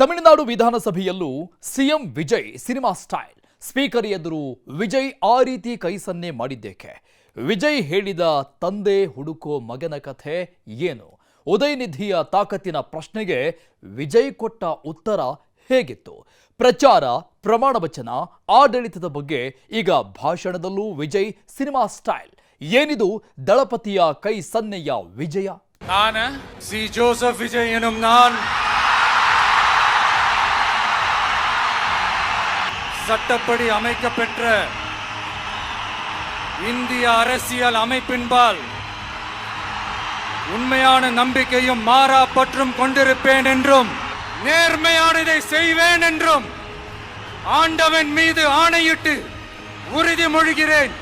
ತಮಿಳುನಾಡು ವಿಧಾನಸಭೆಯಲ್ಲೂ CM Vijay cinema style. Speaker ಎದುರು ವಿಜಯ್ ಆ ರೀತಿ ಕೈ ಸನ್ನೆ ಮಾಡಿದ್ದೇಕೆ? ವಿಜಯ್ ಹೇಳಿದ ತಂದೆ ಹುಡುಕೋ ಮಗನ ಕಥೆ ಏನು? ಉದಯನಿಧಿಯ ತಾಕತ್ತಿನ ಪ್ರಶ್ನೆಗೆ ವಿಜಯ್ ಕೊಟ್ಟ ಉತ್ತರ ಹೇಗಿತ್ತು? ಪ್ರಚಾರ, ಪ್ರಮಾಣ ವಚನ, ಆಡಳಿತದ ಬಗ್ಗೆ ಈಗ ಭಾಷಣದಲ್ಲೂ ವಿಜಯ್ ಸಿನಿಮಾ ಸ್ಟೈಲ್. ಏನಿದು ದಳಪತಿಯ ಕೈ ಸನ್ನೆಯ ವಿಜಯ? ನಾನು ಸಿ ಜೋಸೆಫ್ ವಿಜಯ್ ಎನ್ನುಂ நான் சட்டப்படி அமைக்கப்பெற்ற இந்திய அரசியல் அமைப்பின்பால் உண்மையான நம்பிக்கையும் மாறா பற்றும் கொண்டிருப்பேன் என்றும் நேர்மையானதை செய்வேன் என்றும் ஆண்டவன் மீது ஆணையிட்டு உறுதிமொழிகிறேன்.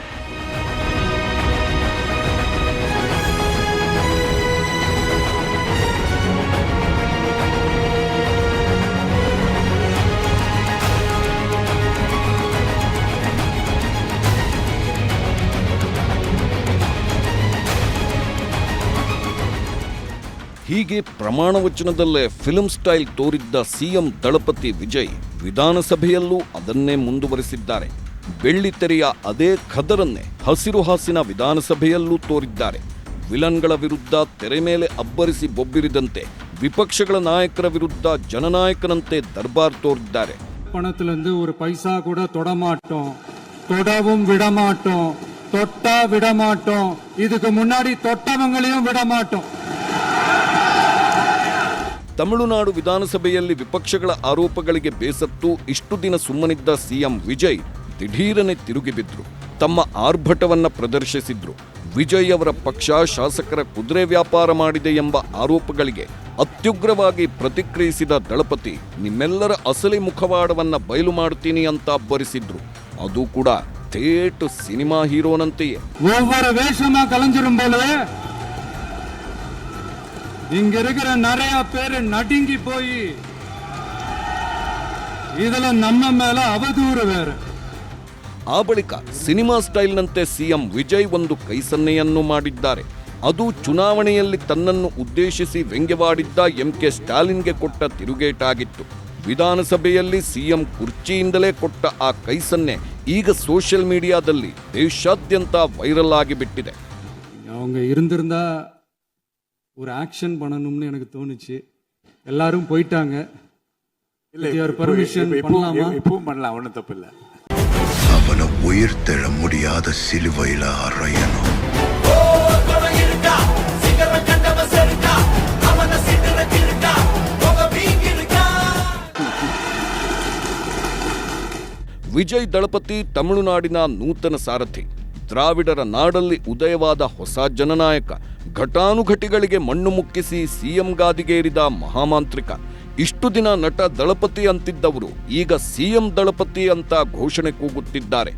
ಹೀಗೆ ಪ್ರಮಾಣ ವಚನದಲ್ಲೇ ಫಿಲ್ಮ್ ಸ್ಟೈಲ್ ತೋರಿದ್ದ ಸಿಎಂ ದಳಪತಿ ವಿಜಯ್ ವಿಧಾನಸಭೆಯಲ್ಲೂ ಅದನ್ನೇ ಮುಂದುವರೆಸಿದ್ದಾರೆ. ಬೆಳ್ಳಿತೆರೆಯ ಅದೇ ಖದರನ್ನೇ ಹಸಿರು ಹಾಸಿನ ವಿಧಾನಸಭೆಯಲ್ಲೂ ತೋರಿದ್ದಾರೆ. ವಿಲನ್ಗಳ ವಿರುದ್ಧ ತೆರೆ ಮೇಲೆ ಅಬ್ಬರಿಸಿ ಬೊಬ್ಬಿರಿದಂತೆ ವಿಪಕ್ಷಗಳ ನಾಯಕರ ವಿರುದ್ಧ ಜನನಾಯಕನಂತೆ ದರ್ಬಾರ್ ತೋರಿದ್ದಾರೆ. பணத்திலிருந்து ஒரு பைசா கூட தொடமாட்டோம், தொடவும் விடமாட்டோம், தொட்டா விடமாட்டோம், இதுக்கு முன்னாடி தொட்டவங்களையும் விடமாட்டோம். ತಮಿಳುನಾಡು ವಿಧಾನಸಭೆಯಲ್ಲಿ ವಿಪಕ್ಷಗಳ ಆರೋಪಗಳಿಗೆ ಬೇಸತ್ತು ಇಷ್ಟು ದಿನ ಸುಮ್ಮನಿದ್ದ ಸಿಎಂ ವಿಜಯ್ ದಿಢೀರನೆ ತಿರುಗಿಬಿದ್ರು. ತಮ್ಮ ಆರ್ಭಟವನ್ನ ಪ್ರದರ್ಶಿಸಿದ್ರು. ವಿಜಯ್ ಅವರ ಪಕ್ಷ ಶಾಸಕರ ಕುದುರೆ ವ್ಯಾಪಾರ ಮಾಡಿದೆ ಎಂಬ ಆರೋಪಗಳಿಗೆ ಅತ್ಯುಗ್ರವಾಗಿ ಪ್ರತಿಕ್ರಿಯಿಸಿದ ದಳಪತಿ ನಿಮ್ಮೆಲ್ಲರ ಅಸಲಿ ಮುಖವಾಡವನ್ನ ಬಯಲು ಮಾಡ್ತೀನಿ ಅಂತ ಅಬ್ಬರಿಸಿದ್ರು. ಅದು ಕೂಡ ಥೇಟ್ ಸಿನಿಮಾ ಹೀರೋನಂತೆಯೇ. இங்க இருக்கிற நிறைய பேர் நடுங்கி போய் ಇದೆಲ್ಲ ನಮ್ಮ ಮೇಲೆ ಅವಧೂರು ಬೇರೆ. ಆ ಬಳಿಕ ಸಿನಿಮಾ ಸ್ಟೈಲ್ನಂತೆ ಸಿಎಂ ವಿಜಯ್ ಒಂದು ಕೈಸನ್ನೆಯನ್ನು ಮಾಡಿದ್ದಾರೆ. ಅದು ಚುನಾವಣೆಯಲ್ಲಿ ತನ್ನನ್ನು ಉದ್ದೇಶಿಸಿ ವ್ಯಂಗ್ಯವಾಡಿದ್ದ ಎಂಕೆ ಸ್ಟಾಲಿನ್ಗೆ ಕೊಟ್ಟ ತಿರುಗೇಟಾಗಿತ್ತು. ವಿಧಾನಸಭೆಯಲ್ಲಿ ಸಿಎಂ ಕುರ್ಚಿಯಿಂದಲೇ ಕೊಟ್ಟ ಆ ಕೈಸನ್ನೆ ಈಗ ಸೋಷಿಯಲ್ ಮೀಡಿಯಾದಲ್ಲಿ ದೇಶಾದ್ಯಂತ ವೈರಲ್ ಆಗಿಬಿಟ್ಟಿದೆ. அவங்க இருந்திருந்தா ஒரு ஆக்ஷன் பண்ணணும்னு எனக்கு தோணுச்சு. எல்லாரும் போயிட்டாங்க. இல்ல பர்மிஷன் பண்ணலாமா? இப்பவும் பண்ணலாம், ஒண்ணும் தப்பு இல்ல. அவனை உயிர்த்தெழ முடியாத சிலுவையில அறையணும். ವಿಜಯ್ ದಳಪತಿ ತಮಿಳುನಾಡಿನ ನೂತನ ಸಾರಥಿ. ದ್ರಾವಿಡರ ನಾಡಲ್ಲಿ ಉದಯವಾದ ಹೊಸ ಜನನಾಯಕ. ಘಟಾನುಘಟಿಗಳಿಗೆ ಮಣ್ಣು ಮುಕ್ಕಿಸಿ ಸಿಎಂ ಗಾದಿಗೇರಿದ ಮಹಾಮಾಂತ್ರಿಕ. ಇಷ್ಟು ದಿನ ನಟ ದಳಪತಿ ಅಂತಿದ್ದವರು ಈಗ ಸಿಎಂ ದಳಪತಿ ಅಂತ ಘೋಷಣೆ ಕೂಗುತ್ತಿದ್ದಾರೆ.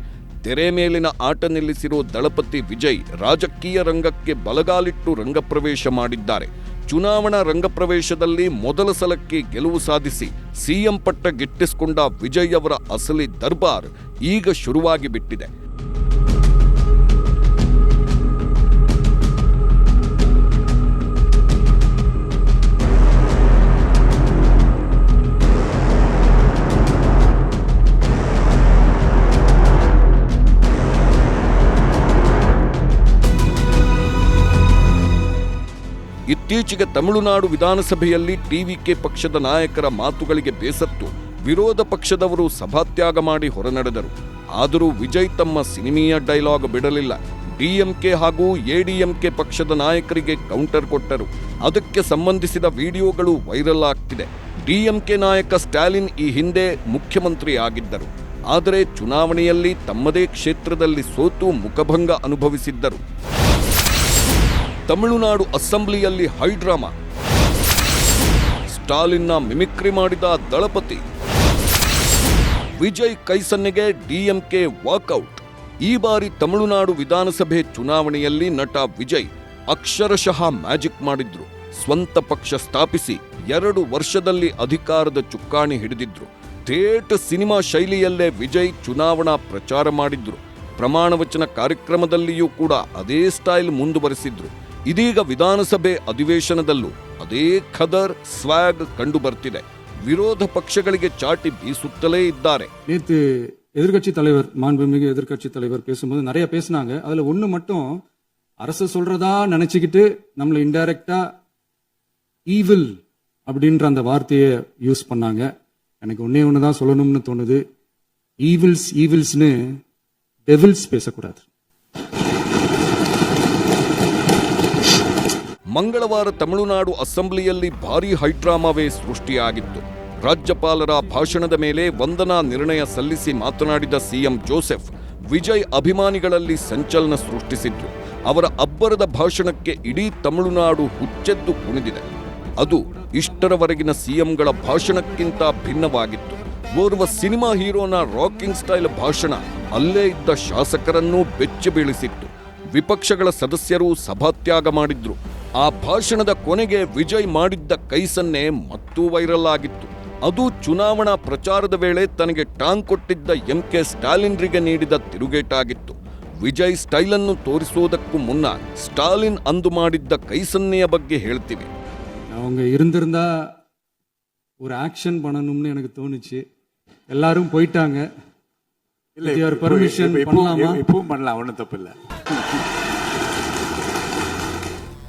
ತೆರೆ ಮೇಲಿನ ಆಟ ನಿಲ್ಲಿಸಿರೋ ದಳಪತಿ ವಿಜಯ್ ರಾಜಕೀಯ ರಂಗಕ್ಕೆ ಬಲಗಾಲಿಟ್ಟು ರಂಗಪ್ರವೇಶ ಮಾಡಿದ್ದಾರೆ. ಚುನಾವಣಾ ರಂಗಪ್ರವೇಶದಲ್ಲಿ ಮೊದಲ ಸಲಕ್ಕೆ ಗೆಲುವು ಸಾಧಿಸಿ ಸಿಎಂ ಪಟ್ಟ ಗಿಟ್ಟಿಸಿಕೊಂಡ ವಿಜಯ್ ಅವರ ಅಸಲಿ ದರ್ಬಾರ್ ಈಗ ಶುರುವಾಗಿ ಬಿಟ್ಟಿದೆ. ಇತ್ತೀಚೆಗೆ ತಮಿಳುನಾಡು ವಿಧಾನಸಭೆಯಲ್ಲಿ ಟಿವಿಕೆ ಪಕ್ಷದ ನಾಯಕರ ಮಾತುಗಳಿಗೆ ಬೇಸತ್ತು ವಿರೋಧ ಪಕ್ಷದವರು ಸಭಾತ್ಯಾಗ ಮಾಡಿ ಹೊರನಡೆದರು. ಆದರೂ ವಿಜಯ್ ತಮ್ಮ ಸಿನಿಮೀಯ ಡೈಲಾಗ್ ಬಿಡಲಿಲ್ಲ. ಡಿಎಂಕೆ ಹಾಗೂ ಎಡಿಎಂಕೆ ಪಕ್ಷದ ನಾಯಕರಿಗೆ ಕೌಂಟರ್ ಕೊಟ್ಟರು. ಅದಕ್ಕೆ ಸಂಬಂಧಿಸಿದ ವಿಡಿಯೋಗಳು ವೈರಲ್ ಆಗ್ತಿದೆ. ಡಿಎಂಕೆ ನಾಯಕ ಸ್ಟಾಲಿನ್ ಈ ಹಿಂದೆ ಮುಖ್ಯಮಂತ್ರಿ ಆಗಿದ್ದರು. ಆದರೆ ಚುನಾವಣೆಯಲ್ಲಿ ತಮ್ಮದೇ ಕ್ಷೇತ್ರದಲ್ಲಿ ಸೋತು ಮುಖಭಂಗ ಅನುಭವಿಸಿದ್ದರು. ತಮಿಳುನಾಡು ಅಸೆಂಬ್ಲಿಯಲ್ಲಿ ಹೈಡ್ರಾಮಾ. ಸ್ಟಾಲಿನ್ನ ಮಿಮಿಕ್ರಿ ಮಾಡಿದ ದಳಪತಿ. ವಿಜಯ್ ಕೈಸನ್ನೆಗೆ ಡಿಎಂಕೆ ವಾಕೌಟ್. ಈ ಬಾರಿ ತಮಿಳುನಾಡು ವಿಧಾನಸಭೆ ಚುನಾವಣೆಯಲ್ಲಿ ನಟ ವಿಜಯ್ ಅಕ್ಷರಶಃ ಮ್ಯಾಜಿಕ್ ಮಾಡಿದ್ರು. ಸ್ವಂತ ಪಕ್ಷ ಸ್ಥಾಪಿಸಿ 2 ವರ್ಷದಲ್ಲಿ ಅಧಿಕಾರದ ಚುಕ್ಕಾಣಿ ಹಿಡಿದಿದ್ರು. ಥೇಟ್ ಸಿನಿಮಾ ಶೈಲಿಯಲ್ಲೇ ವಿಜಯ್ ಚುನಾವಣಾ ಪ್ರಚಾರ ಮಾಡಿದ್ರು. ಪ್ರಮಾಣ ವಚನ ಕಾರ್ಯಕ್ರಮದಲ್ಲಿಯೂ ಕೂಡ ಅದೇ ಸ್ಟೈಲ್ ಮುಂದುವರೆಸಿದ್ರು. ಇದೀಗ ವಿಧಾನಸಭೆ ಅಧಿವೇಶನದಲ್ಲೂ ಅದೇ ಖದರ್ ಸ್ವ್ಯಾಗ್ ಕಂಡು ಬರ್ತಿದೆ. ವಿರೋಧ ಪಕ್ಷಗಳಿಗೆ ಚಾಟಿ ಬೀಸುತ್ತಲೇ ಇದ್ದಾರೆ. நேற்று எதிர்க்கட்சி தலைவர், மாண்புமிகு எதிர்க்கட்சி தலைவர் பேசும்போது நிறைய பேசினாங்க. அதுல ஒண்ணு மட்டும் அரசு சொல்றதா நினைச்சுக்கிட்டு நம்மள இன்டைரக்டா ஈவில் அப்படின்ற அந்த வார்த்தையை யூஸ் பண்ணாங்க. எனக்கு ஒன்னே ஒண்ணுதான் சொல்லணும்னு தோணுது. ஈவில்ஸ்னு டெவில்ஸ் பேசக்கூடாது. ಮಂಗಳವಾರ ತಮಿಳುನಾಡು ಅಸೆಂಬ್ಲಿಯಲ್ಲಿ ಭಾರೀ ಹೈಡ್ರಾಮಾವೇ ಸೃಷ್ಟಿಯಾಗಿತ್ತು. ರಾಜ್ಯಪಾಲರ ಭಾಷಣದ ಮೇಲೆ ವಂದನಾ ನಿರ್ಣಯ ಸಲ್ಲಿಸಿ ಮಾತನಾಡಿದ ಸಿಎಂ ಜೋಸೆಫ್ ವಿಜಯ್ ಅಭಿಮಾನಿಗಳಲ್ಲಿ ಸಂಚಲನ ಸೃಷ್ಟಿಸಿದ್ರು. ಅವರ ಅಬ್ಬರದ ಭಾಷಣಕ್ಕೆ ಇಡೀ ತಮಿಳುನಾಡು ಹುಚ್ಚೆದ್ದು ಕುಣಿದಿದೆ. ಅದು ಇಷ್ಟರವರೆಗಿನ ಸಿಎಂಗಳ ಭಾಷಣಕ್ಕಿಂತ ಭಿನ್ನವಾಗಿತ್ತು. ಓರ್ವ ಸಿನಿಮಾ ಹೀರೋನ ರಾಕಿಂಗ್ ಸ್ಟೈಲ್ ಭಾಷಣ ಅಲ್ಲೇ ಇದ್ದ ಶಾಸಕರನ್ನೂ ಬೆಚ್ಚಿ ಬೀಳಿಸಿತ್ತು. ವಿಪಕ್ಷಗಳ ಸದಸ್ಯರು ಸಭಾತ್ಯಾಗ ಮಾಡಿದ್ರು. ಆ ಭಾಷಣದ ಕೊನೆಗೆ ವಿಜಯ್ ಮಾಡಿದ್ದ ಕೈಸನ್ನೆ ಮತ್ತೂ ವೈರಲ್ ಆಗಿತ್ತು. ಅದು ಚುನಾವಣಾ ಪ್ರಚಾರದ ವೇಳೆ ತನಗೆ ಟಾಂಗ್ ಕೊಟ್ಟಿದ್ದ ಎಂಕೆ ಸ್ಟಾಲಿನ್ರಿಗೆ ನೀಡಿದ ತಿರುಗೇಟಾಗಿತ್ತು. ವಿಜಯ್ ಸ್ಟೈಲನ್ನು ತೋರಿಸುವುದಕ್ಕೂ ಮುನ್ನ ಸ್ಟಾಲಿನ್ ಅಂದು ಮಾಡಿದ್ದ ಕೈಸನ್ನೆಯ ಬಗ್ಗೆ ಹೇಳ್ತೀವಿ. அவங்க இருந்திருந்தா ஒரு ஆக்ஷன் பண்ணணும்னு எனக்கு தோணுச்சு. எல்லாரும் போயிட்டாங்க. இல்ல பர்மிஷன் பண்ணலாமா? இப்பவும் பண்ணலாம், ஒன்றும் தப்பு இல்லை.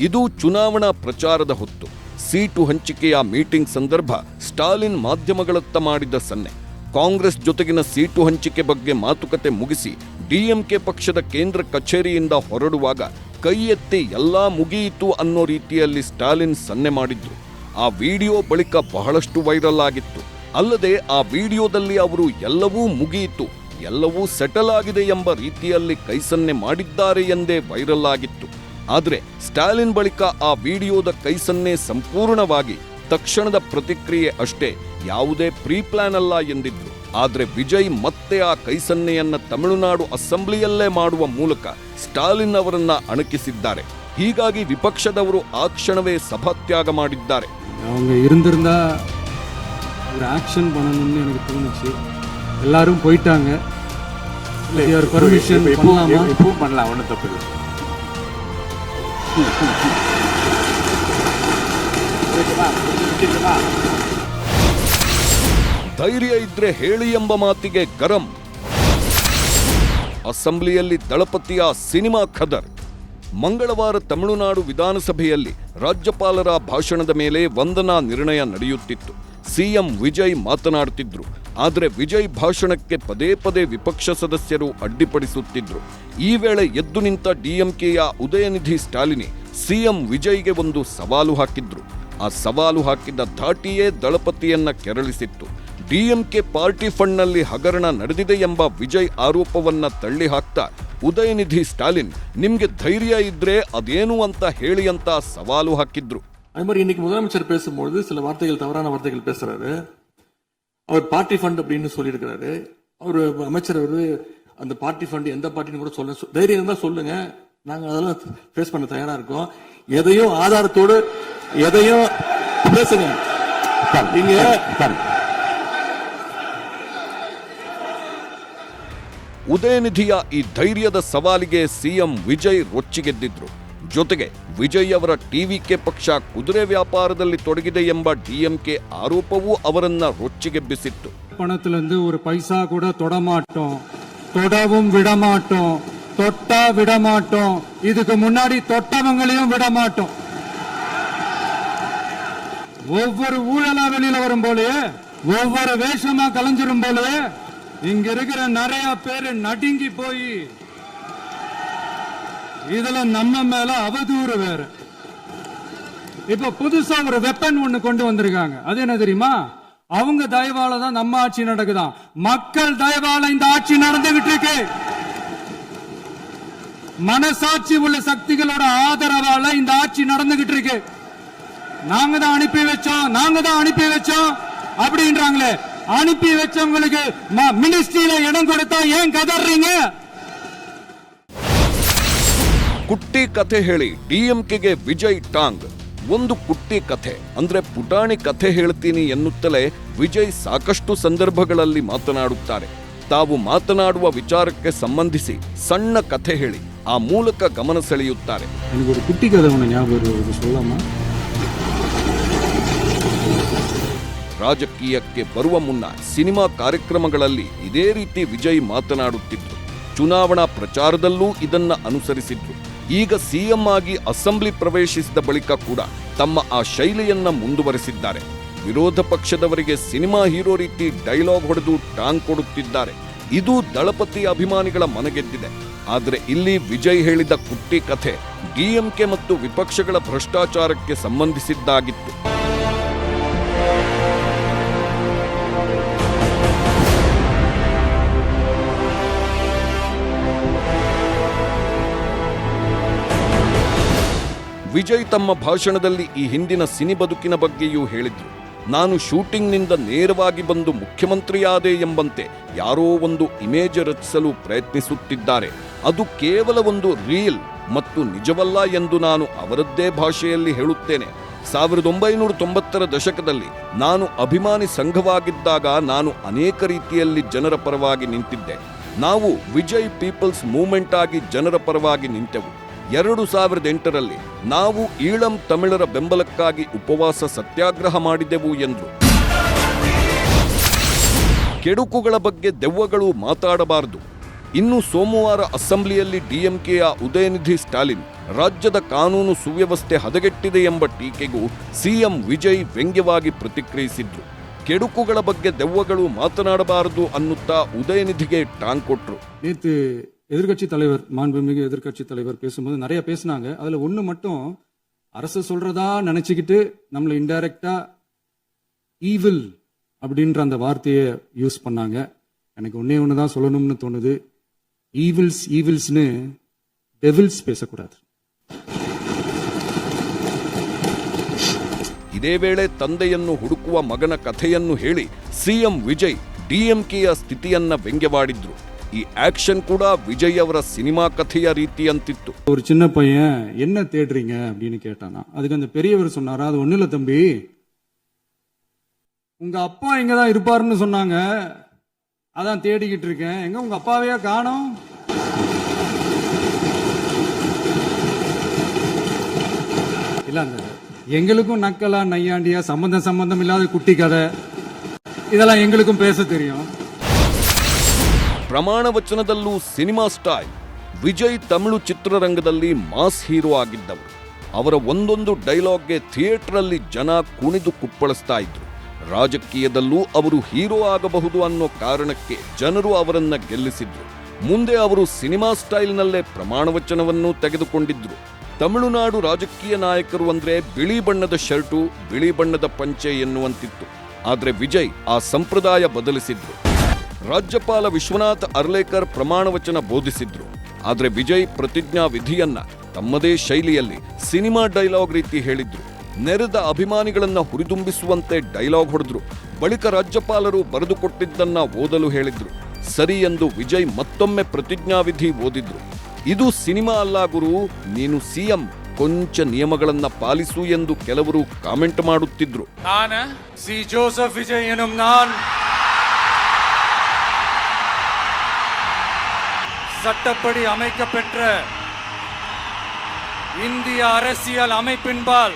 ಇದು ಚುನಾವಣಾ ಪ್ರಚಾರದ ಹೊತ್ತು. ಸೀಟು ಹಂಚಿಕೆಯ ಮೀಟಿಂಗ್ ಸಂದರ್ಭ ಸ್ಟಾಲಿನ್ ಮಾಧ್ಯಮಗಳತ್ತ ಮಾಡಿದ ಸನ್ನೆ. ಕಾಂಗ್ರೆಸ್ ಜೊತೆಗಿನ ಸೀಟು ಹಂಚಿಕೆ ಬಗ್ಗೆ ಮಾತುಕತೆ ಮುಗಿಸಿ ಡಿಎಂಕೆ ಪಕ್ಷದ ಕೇಂದ್ರ ಕಚೇರಿಯಿಂದ ಹೊರಡುವಾಗ ಕೈ ಎತ್ತಿ ಎಲ್ಲಾ ಮುಗಿಯಿತು ಅನ್ನೋ ರೀತಿಯಲ್ಲಿ ಸ್ಟಾಲಿನ್ ಸನ್ನೆ ಮಾಡಿದ್ರು. ಆ ವಿಡಿಯೋ ಬಳಿಕ ಬಹಳಷ್ಟು ವೈರಲ್ ಆಗಿತ್ತು. ಅಲ್ಲದೆ ಆ ವಿಡಿಯೋದಲ್ಲಿ ಅವರು ಎಲ್ಲವೂ ಮುಗಿಯಿತು, ಎಲ್ಲವೂ ಸೆಟಲ್ ಆಗಿದೆ ಎಂಬ ರೀತಿಯಲ್ಲಿ ಕೈಸನ್ನೆ ಮಾಡಿದ್ದಾರೆ ಎಂದೇ ವೈರಲ್ ಆಗಿತ್ತು. ಆದರೆ ಸ್ಟಾಲಿನ್ ಬಳಿಕ ಆ ವಿಡಿಯೋದ ಕೈಸನ್ನೆ ಸಂಪೂರ್ಣವಾಗಿ ತಕ್ಷಣದ ಪ್ರತಿಕ್ರಿಯೆ ಅಷ್ಟೇ, ಯಾವುದೇ ಪ್ರೀ ಪ್ಲಾನ್ ಅಲ್ಲ ಎಂದಿದ್ರು. ಆದರೆ ವಿಜಯ್ ಮತ್ತೆ ಆ ಕೈಸನ್ನೆಯನ್ನ ತಮಿಳುನಾಡು ಅಸೆಂಬ್ಲಿಯಲ್ಲೇ ಮಾಡುವ ಮೂಲಕ ಸ್ಟಾಲಿನ್ ಅವರನ್ನ ಅಣಕಿಸಿದ್ದಾರೆ. ಹೀಗಾಗಿ ವಿಪಕ್ಷದವರು ಆ ಕ್ಷಣವೇ ಸಭಾತ್ಯಾಗ ಮಾಡಿದ್ದಾರೆ. அவங்க இருந்திருந்தா ஒரு ஆக்ஷன் பண்ணணும்னு எனக்கு தோணுச்சு. எல்லாரும் போயிட்டாங்க. பர்மிஷன் பண்ணலாமா? இப்பவும் பண்ணலாம், ஒன்றும் தப்பு இல்லை. ಧೈರ್ಯ ಇದ್ರೆ ಹೇಳಿ ಎಂಬ ಮಾತಿಗೆ ಗರಂ. ಅಸೆಂಬ್ಲಿಯಲ್ಲಿ ದಳಪತಿಯ ಸಿನಿಮಾ ಖದರ್. ಮಂಗಳವಾರ ತಮಿಳುನಾಡು ವಿಧಾನಸಭೆಯಲ್ಲಿ ರಾಜ್ಯಪಾಲರ ಭಾಷಣದ ಮೇಲೆ ವಂದನಾ ನಿರ್ಣಯ ನಡೆಯುತ್ತಿತ್ತು. ಸಿಎಂ ವಿಜಯ್ ಮಾತನಾಡುತ್ತಿದ್ರು. ಆದರೆ ವಿಜಯ್ ಭಾಷಣಕ್ಕೆ ಪದೇ ಪದೇ ವಿಪಕ್ಷ ಸದಸ್ಯರು ಅಡ್ಡಿಪಡಿಸುತ್ತಿದ್ರು. ಈ ವೇಳೆ ಎದ್ದು ನಿಂತ ಡಿಎಂಕೆಯ ಉದಯನಿಧಿ ಸ್ಟಾಲಿನಿ ಸಿಎಂ ವಿಜಯ್ಗೆ ಒಂದು ಸವಾಲು ಹಾಕಿದ್ರು. ಆ ಸವಾಲು ಹಾಕಿದ್ದ ಧಾಟಿಯೇ ದಳಪತಿಯನ್ನ ಕೆರಳಿಸಿತ್ತು. ಡಿಎಂಕೆ ಪಾರ್ಟಿ ಫಂಡ್ನಲ್ಲಿ ಹಗರಣ ನಡೆದಿದೆ ಎಂಬ ವಿಜಯ್ ಆರೋಪವನ್ನ ತಳ್ಳಿ ಹಾಕ್ತಾ ಉದಯನಿಧಿ ಸ್ಟಾಲಿನ್ ನಿಮ್ಗೆ ಧೈರ್ಯ ಇದ್ರೆ ಅದೇನು ಅಂತ ಹೇಳಿ ಅಂತ ಸವಾಲು ಹಾಕಿದ್ರು. அது மாதிரி இன்னைக்கு முதலமைச்சர் பேசும்பொழுது சில வார்த்தைகள், தவறான வார்த்தைகள் பேசுறாரு. அவர் பார்ட்டி ஃபண்ட் அப்படின்னு சொல்லியிருக்கிறாரு. அவர் அமைச்சர் அந்த பார்ட்டி ஃபண்ட் எந்த பார்ட்டின்னு கூட சொல்ல, தைரியம் இருந்தா சொல்லுங்க, நாங்க அதெல்லாம் ஃபேஸ் பண்ண தயாரா இருக்கோம். எதையும் ஆதாரத்தோடு எதையும் பேசுங்க. நீங்க ಉದಯನಿಧಿಯ ಈ ಧೈರ್ಯದ ಸವಾಲಿಗೆ ಸಿಎಂ ವಿಜಯ್ ರೊಚ್ಚಿಗೆದ್ದಿದ್ರು. ಜೊತೆಗೆ ವಿಜಯ್ ಅವರ ಟಿವಿಕೆ ಪಕ್ಷ ಕುದುರೆ ವ್ಯಾಪಾರದಲ್ಲಿ ತೊಡಗಿದೆ ಎಂಬ ಡಿಎಂಕೆ ಆರೋಪವೂ ಅವರನ್ನ ರೊಚ್ಚಿಗೆಬ್ಬಿಸಿತ್ತು. பணத்திலிருந்து ஒரு பைசா கூட தொடமாட்டோம், தொடவும் விடமாட்டோம், தொட்டா விடமாட்டோம், இதுக்கு முன்னாடி தொட்டவங்களையும் விடமாட்டோம். ஒவ்வொரு ஊழலா வெளியில வரும் போலயே, ஒவ்வொரு வேஷமா கலைஞ்சிரும் போலயே இங்க இருக்கிற நிறைய பேரு நடுங்கி போய் இதுல நம்ம மேல அவதூறு வேற. இப்ப புதுசா ஒரு வெப்பன் ஒண்ணு கொண்டு வந்திருக்காங்க. அது என்ன தெரியுமா? அவங்க தயவால தான் நம்ம ஆட்சி நடக்குதான். மக்கள் தயவால இந்த ஆட்சி நடந்துகிட்டு இருக்கு. மனசாட்சி உள்ள சக்திகளோட ஆதரவால இந்த ஆட்சி நடந்துகிட்டு இருக்கு. நாங்க தான் அனுப்பி வச்சோம் அப்படின்றாங்களே. அனுப்பி வச்சவங்களுக்கு மினிஸ்ட்ரியில இடம் கொடுத்தா ஏன் கதறீங்க? ಕುಟ್ಟಿ ಕಥೆ ಹೇಳಿ ಡಿಎಂಕೆಗೆ ವಿಜಯ್ ಟಾಂಗ್. ಒಂದು ಕುಟ್ಟಿ ಕಥೆ ಅಂದ್ರೆ ಪುಟಾಣಿ ಕಥೆ ಹೇಳ್ತೀನಿ ಎನ್ನುತ್ತಲೇ ವಿಜಯ್ ಸಾಕಷ್ಟು ಸಂದರ್ಭಗಳಲ್ಲಿ ಮಾತನಾಡುತ್ತಾರೆ. ತಾವು ಮಾತನಾಡುವ ವಿಚಾರಕ್ಕೆ ಸಂಬಂಧಿಸಿ ಸಣ್ಣ ಕಥೆ ಹೇಳಿ ಆ ಮೂಲಕ ಗಮನ ಸೆಳೆಯುತ್ತಾರೆ. ನನಗೆ ಒಂದು ಕುಟ್ಟಿ ಕಥೆ ஞாபகம் சொல்லலாமா? ರಾಜಕೀಯಕ್ಕೆ ಬರುವ ಮುನ್ನ ಸಿನಿಮಾ ಕಾರ್ಯಕ್ರಮಗಳಲ್ಲಿ ಇದೇ ರೀತಿ ವಿಜಯ್ ಮಾತನಾಡುತ್ತಿದ್ರು. ಚುನಾವಣಾ ಪ್ರಚಾರದಲ್ಲೂ ಇದನ್ನ ಅನುಸರಿಸಿದ್ರು. ಈಗ ಸಿಎಂ ಆಗಿ ಅಸೆಂಬ್ಲಿ ಪ್ರವೇಶಿಸಿದ ಬಳಿಕ ಕೂಡ ತಮ್ಮ ಆ ಶೈಲಿಯನ್ನ ಮುಂದುವರೆಸಿದ್ದಾರೆ. ವಿರೋಧ ಪಕ್ಷದವರಿಗೆ ಸಿನಿಮಾ ಹೀರೋ ರೀತಿ ಡೈಲಾಗ್ ಹೊಡೆದು ಟಾಂಗ್ ಕೊಡುತ್ತಿದ್ದಾರೆ. ಇದು ದಳಪತಿ ಅಭಿಮಾನಿಗಳ ಮನಗೆದ್ದಿದೆ. ಆದರೆ ಇಲ್ಲಿ ವಿಜಯ್ ಹೇಳಿದ ಕುಟ್ಟಿ ಕಥೆ ಡಿಎಂಕೆ ಮತ್ತು ವಿಪಕ್ಷಗಳ ಭ್ರಷ್ಟಾಚಾರಕ್ಕೆ ಸಂಬಂಧಿಸಿದ್ದಾಗಿತ್ತು. ವಿಜಯ್ ತಮ್ಮ ಭಾಷಣದಲ್ಲಿ ಈ ಹಿಂದಿನ ಸಿನಿ ಬದುಕಿನ ಬಗ್ಗೆಯೂ ಹೇಳಿದ್ರು. ನಾನು ಶೂಟಿಂಗ್ನಿಂದ ನೇರವಾಗಿ ಬಂದು ಮುಖ್ಯಮಂತ್ರಿಯಾದೆ ಎಂಬಂತೆ ಯಾರೋ ಒಂದು ಇಮೇಜ್ ರಚಿಸಲು ಪ್ರಯತ್ನಿಸುತ್ತಿದ್ದಾರೆ. ಅದು ಕೇವಲ ಒಂದು ರೀಲ್ ಮತ್ತು ನಿಜವಲ್ಲ ಎಂದು ನಾನು ಅವರದ್ದೇ ಭಾಷೆಯಲ್ಲಿ ಹೇಳುತ್ತೇನೆ. 1990ರ ದಶಕದಲ್ಲಿ ನಾನು ಅಭಿಮಾನಿ ಸಂಘವಾಗಿದ್ದಾಗ ನಾನು ಅನೇಕ ರೀತಿಯಲ್ಲಿ ಜನರ ಪರವಾಗಿ ನಿಂತಿದ್ದೆ. ನಾವು ವಿಜಯ್ ಪೀಪಲ್ಸ್ ಮೂವ್ಮೆಂಟ್ ಆಗಿ ಜನರ ಪರವಾಗಿ ನಿಂತೆವು. 2008ರಲ್ಲಿ ನಾವು ಈಳಂ ತಮಿಳರ ಬೆಂಬಲಕ್ಕಾಗಿ ಉಪವಾಸ ಸತ್ಯಾಗ್ರಹ ಮಾಡಿದೆವು ಎಂದರು. ಕೆಡುಕುಗಳ ಬಗ್ಗೆ ದೆವ್ವಗಳು ಮಾತಾಡಬಾರದು. ಇನ್ನು ಸೋಮವಾರ ಅಸೆಂಬ್ಲಿಯಲ್ಲಿ ಡಿಎಂಕೆಯ ಉದಯನಿಧಿ ಸ್ಟಾಲಿನ್ ರಾಜ್ಯದ ಕಾನೂನು ಸುವ್ಯವಸ್ಥೆ ಹದಗೆಟ್ಟಿದೆ ಎಂಬ ಟೀಕೆಗೂ ಸಿಎಂ ವಿಜಯ್ ವ್ಯಂಗ್ಯವಾಗಿ ಪ್ರತಿಕ್ರಿಯಿಸಿದ್ರು. ಕೆಡುಕುಗಳ ಬಗ್ಗೆ ದೆವ್ವಗಳು ಮಾತನಾಡಬಾರದು ಅನ್ನುತ್ತಾ ಉದಯನಿಧಿಗೆ ಟಾಂಗ್ ಕೊಟ್ರು. எதிர்கட்சி தலைவர், மாண்புமிகு எதிர்கட்சி தலைவர் பேசும்போது நிறைய பேசினாங்க. அதுல ஒண்ணு மட்டும் அரசு சொல்றதா நினைச்சுக்கிட்டு நம்மள இன்டைரக்டா ஈவில் அப்படின்ற அந்த வார்த்தையை யூஸ் பண்ணாங்க. எனக்கு ஒன்னே ஒண்ணுதான் சொல்லணும்னு தோணுது. ஈவில்ஸ்னு டெவில்ஸ் பேசக்கூடாது. ಇದೇ ವೇಳೆ ತಂದೆಯನ್ನು ಹುಡುಕುವ ಮಗನ ಕಥೆಯನ್ನು ಹೇಳಿ ಸಿಎಂ ವಿಜಯ್ ಡಿಎಂಕೆಯ ಸ್ಥಿತಿಯನ್ನ ವ್ಯಂಗ್ಯವಾಡಿದ್ರು. ಈ ಆಕ್ಷನ್ ಕೂಡ ವಿಜಯ್ ಅವರ ಸಿನಿಮಾ ಕಥೆಯ ರೀತಿಯಂತಿತ್ತು. ஒரு சின்ன பையன் என்ன தேடுறீங்க அப்படின்னு கேட்டானா. அதுக்கு அந்த பெரியவர் சொன்னாரா, அது ஒண்ணு இல்ல தம்பி, உங்க அப்பா இங்கதான் இருப்பாருன்னு சொன்னாங்க, அதான் தேடிக்கிட்டு இருக்கேன். எங்க உங்க அப்பாவையா காணோம்? இல்ல அந்த எங்களுக்கும் நக்கலா நையாண்டியா சம்பந்தம் இல்லாத குட்டி கதை இதெல்லாம் எங்களுக்கும் பேச தெரியும். ಪ್ರಮಾಣ ವಚನದಲ್ಲೂ ಸಿನಿಮಾ ಸ್ಟೈಲ್. ವಿಜಯ್ ತಮಿಳು ಚಿತ್ರರಂಗದಲ್ಲಿ ಮಾಸ್ ಹೀರೋ ಆಗಿದ್ದವರು. ಅವರ ಒಂದೊಂದು ಡೈಲಾಗ್ಗೆ ಥಿಯೇಟರಲ್ಲಿ ಜನ ಕುಣಿದು ಕುಪ್ಪಳಿಸ್ತಾ ಇದ್ರು. ರಾಜಕೀಯದಲ್ಲೂ ಅವರು ಹೀರೋ ಆಗಬಹುದು ಅನ್ನೋ ಕಾರಣಕ್ಕೆ ಜನರು ಅವರನ್ನ ಗೆಲ್ಲಿಸಿದ್ರು. ಮುಂದೆ ಅವರು ಸಿನಿಮಾ ಸ್ಟೈಲ್ನಲ್ಲೇ ಪ್ರಮಾಣ ವಚನವನ್ನು ತೆಗೆದುಕೊಂಡಿದ್ರು. ತಮಿಳುನಾಡು ರಾಜಕೀಯ ನಾಯಕರು ಅಂದ್ರೆ ಬಿಳಿ ಬಣ್ಣದ ಶರ್ಟು, ಬಿಳಿ ಬಣ್ಣದ ಪಂಚೆ ಎನ್ನುವಂತಿತ್ತು. ಆದ್ರೆ ವಿಜಯ್ ಆ ಸಂಪ್ರದಾಯ ಬದಲಿಸಿದ್ರು. ರಾಜ್ಯಪಾಲ ವಿಶ್ವನಾಥ್ ಅರ್ಲೇಕರ್ ಪ್ರಮಾಣ ವಚನ ಬೋಧಿಸಿದ್ರು. ಆದ್ರೆ ವಿಜಯ್ ಪ್ರತಿಜ್ಞಾ ವಿಧಿಯನ್ನ ತಮ್ಮದೇ ಶೈಲಿಯಲ್ಲಿ ಸಿನಿಮಾ ಡೈಲಾಗ್ ರೀತಿ ಹೇಳಿದ್ರು. ನೆರೆದ ಅಭಿಮಾನಿಗಳನ್ನ ಹುರಿದುಂಬಿಸುವಂತೆ ಡೈಲಾಗ್ ಹೊಡೆದ್ರು. ಬಳಿಕ ರಾಜ್ಯಪಾಲರು ಬರೆದುಕೊಟ್ಟಿದ್ದನ್ನ ಓದಲು ಹೇಳಿದ್ರು. ಸರಿ ಎಂದು ವಿಜಯ್ ಮತ್ತೊಮ್ಮೆ ಪ್ರತಿಜ್ಞಾ ವಿಧಿ ಓದಿದ್ರು. ಇದು ಸಿನಿಮಾ ಅಲ್ಲ ಗುರು, ನೀನು ಸಿಎಂ, ಕೊಂಚ ನಿಯಮಗಳನ್ನ ಪಾಲಿಸು ಎಂದು ಕೆಲವರು ಕಾಮೆಂಟ್ ಮಾಡುತ್ತಿದ್ರು. ನಾನು ಸಿ ಜೋಸೆಫ್ ವಿಜಯ್ ಎನ್ನುம் நான் சட்டப்படி அமைக்கப்பெற்ற இந்திய அரசியல் அமைப்பின்பால்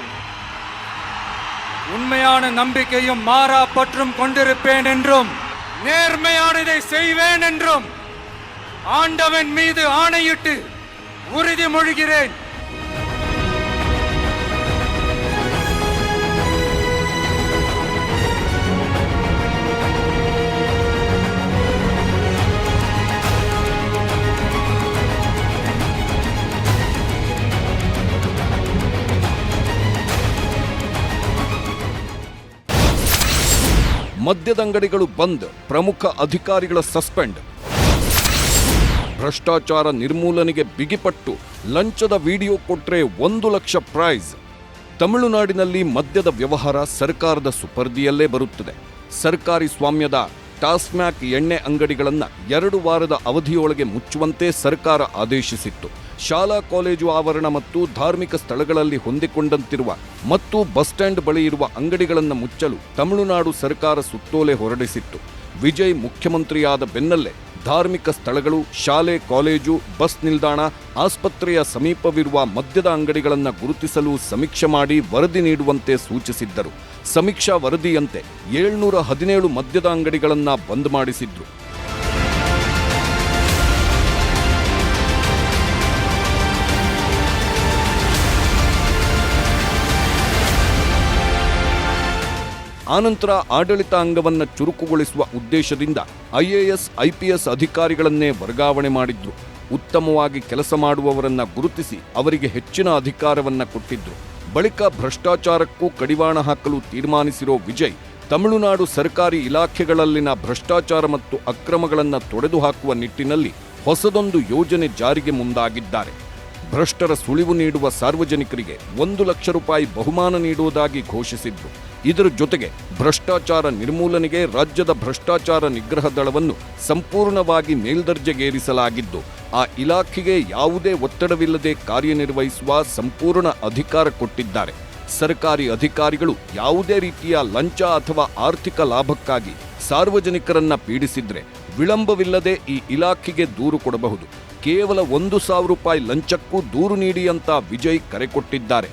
உண்மையான நம்பிக்கையும் மாறா பற்றும் கொண்டிருப்பேன் என்றும் நேர்மையானதை செய்வேன் என்றும் ஆண்டவன் மீது ஆணையிட்டு உறுதிமொழிகிறேன். ಮದ್ಯದಂಗಡಿಗಳು ಬಂದ್, ಪ್ರಮುಖ ಅಧಿಕಾರಿಗಳ ಸಸ್ಪೆಂಡ್. ಭ್ರಷ್ಟಾಚಾರ ನಿರ್ಮೂಲನೆಗೆ ಬಿಗಿಪಟ್ಟು, ಲಂಚದ ವಿಡಿಯೋ ಕೊಟ್ರೆ 1 ಲಕ್ಷ ಪ್ರೈಸ್. ತಮಿಳುನಾಡಿನಲ್ಲಿ ಮದ್ಯದ ವ್ಯವಹಾರ ಸರ್ಕಾರದ ಸುಪರ್ದಿಯಲ್ಲೇ ಬರುತ್ತದೆ. ಸರ್ಕಾರಿ ಸ್ವಾಮ್ಯದ ಟಾಸ್ಮ್ಯಾಕ್ ಎಣ್ಣೆ ಅಂಗಡಿಗಳನ್ನು 2 ವಾರದ ಅವಧಿಯೊಳಗೆ ಮುಚ್ಚುವಂತೆ ಸರ್ಕಾರ ಆದೇಶಿಸಿತ್ತು. ಶಾಲಾ ಕಾಲೇಜು ಆವರಣ ಮತ್ತು ಧಾರ್ಮಿಕ ಸ್ಥಳಗಳಲ್ಲಿ ಹೊಂದಿಕೊಂಡಂತಿರುವ ಮತ್ತು ಬಸ್ ಸ್ಟ್ಯಾಂಡ್ ಬಳಿ ಇರುವ ಅಂಗಡಿಗಳನ್ನು ಮುಚ್ಚಲು ತಮಿಳುನಾಡು ಸರ್ಕಾರ ಸುತ್ತೋಲೆ ಹೊರಡಿಸಿತ್ತು. ವಿಜಯ್ ಮುಖ್ಯಮಂತ್ರಿಯಾದ ಬೆನ್ನಲ್ಲೇ ಧಾರ್ಮಿಕ ಸ್ಥಳಗಳು, ಶಾಲೆ, ಕಾಲೇಜು, ಬಸ್ ನಿಲ್ದಾಣ, ಆಸ್ಪತ್ರೆಯ ಸಮೀಪವಿರುವ ಮದ್ಯದ ಅಂಗಡಿಗಳನ್ನು ಗುರುತಿಸಲು ಸಮೀಕ್ಷೆ ಮಾಡಿ ವರದಿ ನೀಡುವಂತೆ ಸೂಚಿಸಿದ್ದರು. ಸಮೀಕ್ಷಾ ವರದಿಯಂತೆ 717 ಮದ್ಯದ ಅಂಗಡಿಗಳನ್ನು ಬಂದ್ ಮಾಡಿಸಿದ್ರು. ಆನಂತರ ಆಡಳಿತ ಅಂಗವನ್ನು ಚುರುಕುಗೊಳಿಸುವ ಉದ್ದೇಶದಿಂದ IAS, IPS ಅಧಿಕಾರಿಗಳನ್ನೇ ವರ್ಗಾವಣೆ ಮಾಡಿದ್ರು. ಉತ್ತಮವಾಗಿ ಕೆಲಸ ಮಾಡುವವರನ್ನ ಗುರುತಿಸಿ ಅವರಿಗೆ ಹೆಚ್ಚಿನ ಅಧಿಕಾರವನ್ನ ಕೊಟ್ಟಿದ್ರು. ಬಳಿಕ ಭ್ರಷ್ಟಾಚಾರಕ್ಕೂ ಕಡಿವಾಣ ಹಾಕಲು ತೀರ್ಮಾನಿಸಿರೋ ವಿಜಯ್ ತಮಿಳುನಾಡು ಸರ್ಕಾರಿ ಇಲಾಖೆಗಳಲ್ಲಿನ ಭ್ರಷ್ಟಾಚಾರ ಮತ್ತು ಅಕ್ರಮಗಳನ್ನು ತೊಡೆದು ಹಾಕುವ ನಿಟ್ಟಿನಲ್ಲಿ ಹೊಸದೊಂದು ಯೋಜನೆ ಜಾರಿಗೆ ಮುಂದಾಗಿದ್ದಾರೆ. ಭ್ರಷ್ಟರ ಸುಳಿವು ನೀಡುವ ಸಾರ್ವಜನಿಕರಿಗೆ 1 ಲಕ್ಷ ರೂಪಾಯಿ ಬಹುಮಾನ ನೀಡುವುದಾಗಿ ಘೋಷಿಸಿದ್ರು. ಇದರ ಜೊತೆಗೆ ಭ್ರಷ್ಟಾಚಾರ ನಿರ್ಮೂಲನೆಗೆ ರಾಜ್ಯದ ಭ್ರಷ್ಟಾಚಾರ ನಿಗ್ರಹ ದಳವನ್ನು ಸಂಪೂರ್ಣವಾಗಿ ಮೇಲ್ದರ್ಜೆಗೇರಿಸಲಾಗಿದ್ದು, ಆ ಇಲಾಖೆಗೆ ಯಾವುದೇ ಒತ್ತಡವಿಲ್ಲದೆ ಕಾರ್ಯನಿರ್ವಹಿಸುವ ಸಂಪೂರ್ಣ ಅಧಿಕಾರ ಕೊಟ್ಟಿದ್ದಾರೆ. ಸರ್ಕಾರಿ ಅಧಿಕಾರಿಗಳು ಯಾವುದೇ ರೀತಿಯ ಲಂಚ ಅಥವಾ ಆರ್ಥಿಕ ಲಾಭಕ್ಕಾಗಿ ಸಾರ್ವಜನಿಕರನ್ನ ಪೀಡಿಸಿದ್ರೆ ವಿಳಂಬವಿಲ್ಲದೆ ಈ ಇಲಾಖೆಗೆ ದೂರು ಕೊಡಬಹುದು. ಕೇವಲ 1,000 ರೂಪಾಯಿ ಲಂಚಕ್ಕೂ ದೂರು ನೀಡಿ ಅಂತ ವಿಜಯ್ ಕರೆ ಕೊಟ್ಟಿದ್ದಾರೆ.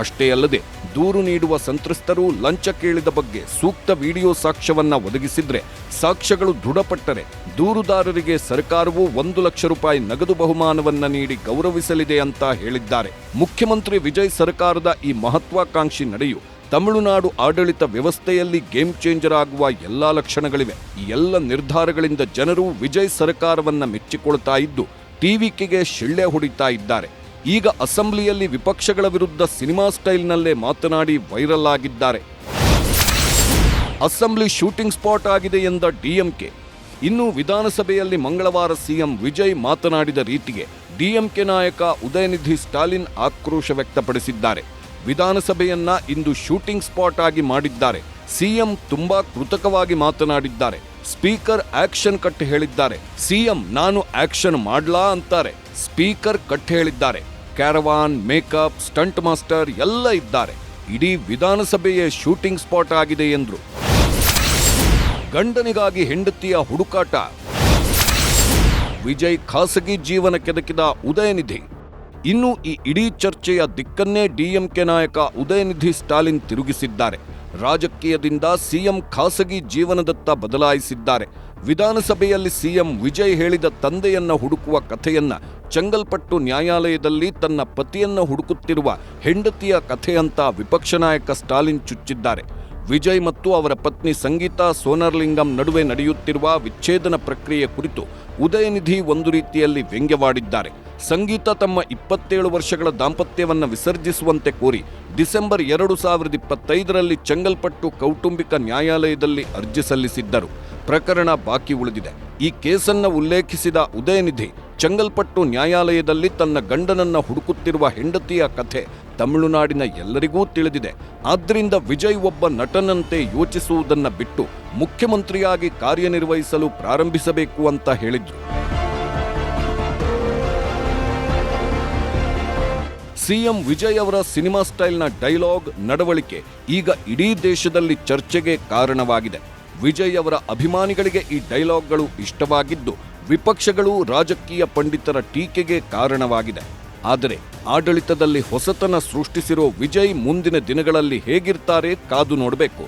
ಅಷ್ಟೇ ಅಲ್ಲದೆ ದೂರು ನೀಡುವ ಸಂತ್ರಸ್ತರು ಲಂಚ ಕೇಳಿದ ಬಗ್ಗೆ ಸೂಕ್ತ ವಿಡಿಯೋ ಸಾಕ್ಷ್ಯವನ್ನ ಒದಗಿಸಿದ್ರೆ, ಸಾಕ್ಷ್ಯಗಳು ದೃಢಪಟ್ಟರೆ ದೂರುದಾರರಿಗೆ ಸರ್ಕಾರವು 1 ಲಕ್ಷ ರೂಪಾಯಿ ನಗದು ಬಹುಮಾನವನ್ನ ನೀಡಿ ಗೌರವಿಸಲಿದೆ ಅಂತ ಹೇಳಿದ್ದಾರೆ. ಮುಖ್ಯಮಂತ್ರಿ ವಿಜಯ್ ಸರ್ಕಾರದ ಈ ಮಹತ್ವಾಕಾಂಕ್ಷಿ ನಡೆಯು ತಮಿಳುನಾಡು ಆಡಳಿತ ವ್ಯವಸ್ಥೆಯಲ್ಲಿ ಗೇಮ್ ಚೇಂಜರ್ ಆಗುವ ಎಲ್ಲಾ ಲಕ್ಷಣಗಳಿವೆ. ಈ ಎಲ್ಲ ನಿರ್ಧಾರಗಳಿಂದ ಜನರು ವಿಜಯ್ ಸರ್ಕಾರವನ್ನ ಮೆಚ್ಚಿಕೊಳ್ತಾ ಇದ್ದು ಟಿವಿಕೆಗೆ ಶಿಳ್ಳೆ ಹೊಡಿತಾ ಇದ್ದಾರೆ. ಈಗ ಅಸೆಂಬ್ಲಿಯಲ್ಲಿ ವಿಪಕ್ಷಗಳ ವಿರುದ್ಧ ಸಿನಿಮಾ ಸ್ಟೈಲ್ನಲ್ಲೇ ಮಾತನಾಡಿ ವೈರಲ್ ಆಗಿದ್ದಾರೆ. ಅಸೆಂಬ್ಲಿ ಶೂಟಿಂಗ್ ಸ್ಪಾಟ್ ಆಗಿದೆ ಎಂದ ಡಿಎಂಕೆ. ಇನ್ನು ವಿಧಾನಸಭೆಯಲ್ಲಿ ಮಂಗಳವಾರ ಸಿಎಂ ವಿಜಯ್ ಮಾತನಾಡಿದ ರೀತಿಗೆ ಡಿಎಂಕೆ ನಾಯಕ ಉದಯನಿಧಿ ಸ್ಟಾಲಿನ್ ಆಕ್ರೋಶ ವ್ಯಕ್ತಪಡಿಸಿದ್ದಾರೆ. ವಿಧಾನಸಭೆಯನ್ನ ಇಂದು ಶೂಟಿಂಗ್ ಸ್ಪಾಟ್ ಆಗಿ ಮಾಡಿದ್ದಾರೆ. ಸಿಎಂ ತುಂಬಾ ಕೃತಕವಾಗಿ ಮಾತನಾಡಿದ್ದಾರೆ. ಸ್ಪೀಕರ್ ಆಕ್ಷನ್ ಕಟ್ ಹೇಳಿದ್ದಾರೆ. ಸಿಎಂ ನಾನು ಆಕ್ಷನ್ ಮಾಡ್ಲಾ ಅಂತಾರೆ. ಸ್ಪೀಕರ್ ಕಟ್ ಹೇಳಿದ್ದಾರೆ. ಕ್ಯಾರವಾನ್, ಮೇಕಪ್, ಸ್ಟಂಟ್ ಮಾಸ್ಟರ್ ಎಲ್ಲ ಇದ್ದಾರೆ. ಇಡೀ ವಿಧಾನಸಭೆಯೇ ಶೂಟಿಂಗ್ ಸ್ಪಾಟ್ ಆಗಿದೆ ಎಂದ್ರು. ಗಂಡನಿಗಾಗಿ ಹೆಂಡತಿಯ ಹುಡುಕಾಟ. ವಿಜಯ್ ಖಾಸಗಿ ಜೀವನ ಕೆದಕಿದ ಉದಯನಿಧಿ. ಇನ್ನು ಈ ಇಡೀ ಚರ್ಚೆಯ ದಿಕ್ಕನ್ನೇ ಡಿಎಂಕೆ ನಾಯಕ ಉದಯನಿಧಿ ಸ್ಟಾಲಿನ್ ತಿರುಗಿಸಿದ್ದಾರೆ. ರಾಜಕೀಯದಿಂದ ಸಿಎಂ ಖಾಸಗಿ ಜೀವನದತ್ತ ಬದಲಾಯಿಸಿದ್ದಾರೆ. ವಿಧಾನಸಭೆಯಲ್ಲಿ ಸಿಎಂ ವಿಜಯ್ ಹೇಳಿದ ತಂದೆಯನ್ನ ಹುಡುಕುವ ಕಥೆಯನ್ನ ಚೆಂಗಲ್ಪಟ್ಟು ನ್ಯಾಯಾಲಯದಲ್ಲಿ ತನ್ನ ಪತಿಯನ್ನ ಹುಡುಕುತ್ತಿರುವ ಹೆಂಡತಿಯ ಕಥೆಯಂತ ವಿಪಕ್ಷ ನಾಯಕ ಸ್ಟಾಲಿನ್ ಚುಚ್ಚಿದ್ದಾರೆ. ವಿಜಯ್ ಮತ್ತು ಅವರ ಪತ್ನಿ ಸಂಗೀತಾ ಸೋನರ್ಲಿಂಗಂ ನಡುವೆ ನಡೆಯುತ್ತಿರುವ ವಿಚ್ಛೇದನ ಪ್ರಕ್ರಿಯೆ ಕುರಿತು ಉದಯನಿಧಿ ಒಂದು ರೀತಿಯಲ್ಲಿ ವ್ಯಂಗ್ಯವಾಡಿದ್ದಾರೆ. ಸಂಗೀತಾ ತಮ್ಮ 27 ವರ್ಷಗಳ ದಾಂಪತ್ಯವನ್ನು ವಿಸರ್ಜಿಸುವಂತೆ ಕೋರಿ ಡಿಸೆಂಬರ್ 2025ರಲ್ಲಿ ಚೆಂಗಲ್ಪಟ್ಟು ಕೌಟುಂಬಿಕ ನ್ಯಾಯಾಲಯದಲ್ಲಿ ಅರ್ಜಿ ಸಲ್ಲಿಸಿದ್ದರು. ಪ್ರಕರಣ ಬಾಕಿ ಉಳಿದಿದೆ. ಈ ಕೇಸನ್ನ ಉಲ್ಲೇಖಿಸಿದ ಉದಯನಿಧಿ ಚೆಂಗಲ್ಪಟ್ಟು ನ್ಯಾಯಾಲಯದಲ್ಲಿ ತನ್ನ ಗಂಡನನ್ನ ಹುಡುಕುತ್ತಿರುವ ಹೆಂಡತಿಯ ಕಥೆ ತಮಿಳುನಾಡಿನ ಎಲ್ಲರಿಗೂ ತಿಳಿದಿದೆ. ಆದ್ದರಿಂದ ವಿಜಯ್ ಒಬ್ಬ ನಟನಂತೆ ಯೋಚಿಸುವುದನ್ನ ಬಿಟ್ಟು ಮುಖ್ಯಮಂತ್ರಿಯಾಗಿ ಕಾರ್ಯನಿರ್ವಹಿಸಲು ಪ್ರಾರಂಭಿಸಬೇಕು ಅಂತ ಹೇಳಿದ್ರು. ಸಿಎಂ ವಿಜಯ್ ಅವರ ಸಿನಿಮಾ ಸ್ಟೈಲ್ನ ಡೈಲಾಗ್, ನಡವಳಿಕೆ ಈಗ ಇಡೀ ದೇಶದಲ್ಲಿ ಚರ್ಚೆಗೆ ಕಾರಣವಾಗಿದೆ. ವಿಜಯ್ ಅವರ ಅಭಿಮಾನಿಗಳಿಗೆ ಈ ಡೈಲಾಗ್ಗಳು ಇಷ್ಟವಾಗಿದ್ದು ವಿಪಕ್ಷಗಳು, ರಾಜಕೀಯ ಪಂಡಿತರ ಟೀಕೆಗೆ ಕಾರಣವಾಗಿದೆ. ಆದರೆ ಆಡಳಿತದಲ್ಲಿ ಹೊಸತನ ಸೃಷ್ಟಿಸಿರೋ ವಿಜಯ್ ಮುಂದಿನ ದಿನಗಳಲ್ಲಿ ಹೇಗಿರ್ತಾರೆ ಕಾದು ನೋಡಬೇಕು.